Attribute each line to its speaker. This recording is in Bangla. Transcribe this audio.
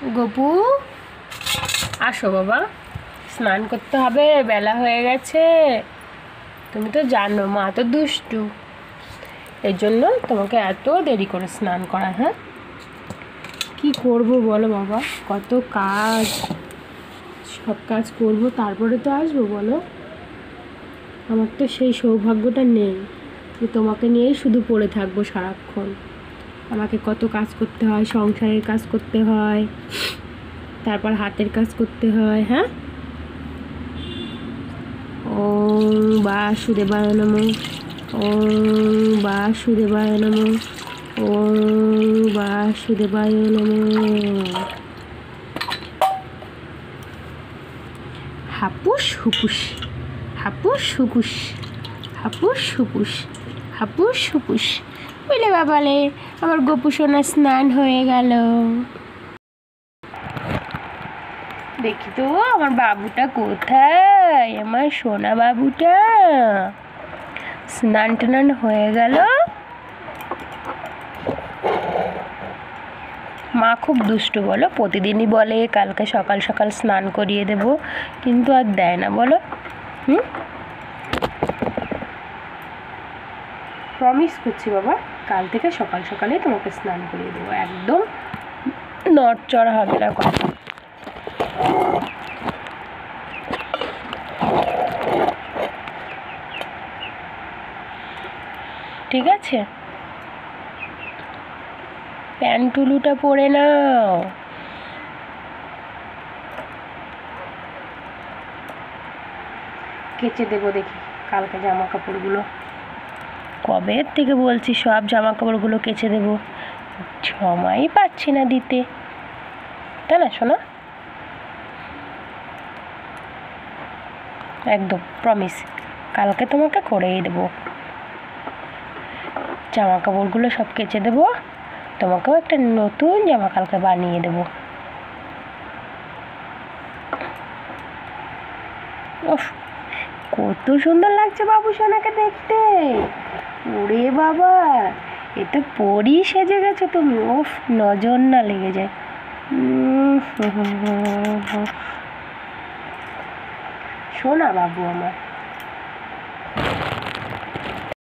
Speaker 1: গপু আসো বাবা, স্নান করতে হবে, বেলা হয়ে গেছে। তুমি তো জানো মা তো দুষ্টু, এই জন্য তোমাকে এত দেরি করে স্নান করা। হ্যাঁ, কি করবো বলো বাবা, কত কাজ, সব কাজ করবো তারপরে তো আসবো বলো। আমার তো সেই সৌভাগ্যটা নেই যে তোমাকে নিয়েই শুধু পড়ে থাকবো সারাক্ষণ। আমাকে কত কাজ করতে হয়, সংসারের কাজ করতে হয়, তারপর হাতের কাজ করতে হয়। হ্যাঁ, ওম বাসুদেবায় নমঃ, ওম বাসুদেবায় নমঃ, ওম বাসুদেবায় নমঃ। হাপুস হুপুস, হাপুস হুপুস, হাপুস হুপুস, হাপুস হুপুস। বলে বাবালে, আমার গপু সোনা স্নান হয়ে গেল। দেখি তো আমার বাবুটা কোথায়, আমার সোনা বাবুটা। স্নান টান হয়ে গেল। মা খুব দুষ্টু বলো, প্রতিদিনই বলে কালকে সকাল সকাল স্নান করিয়ে দেব, কিন্তু আর দেয় না বলো। প্রমিস করছি বাবা, কাল থেকে সকাল সকালে তোমাকে স্নান করিয়ে দেবো, একদম নড়চড় হবে না কথা। ঠিক আছে, প্যান্টুলুটা পরে নাও। কেচে দেবো দেখি কালকে জামা কাপড়গুলো, কবে থেকে বলছি সব জামা কাপড়গুলো কেচে দেবো, সময়ই পাচ্ছি না দিতে, তাই না শোনা? একদম প্রমিস, কালকে তোমাকে করেই দেবো। জামা কাপড়গুলো সব কেচে দেবো, তোমাকেও একটা নতুন জামা কালকে বানিয়ে দেবো। উফ, কত সুন্দর লাগছে বাবু সোনাকে দেখতে। ওরে বাবা, এ তো পরী সেজে গেছো তুমি। উফ, নজর না লেগে যায়। সোনা বাবু আমার।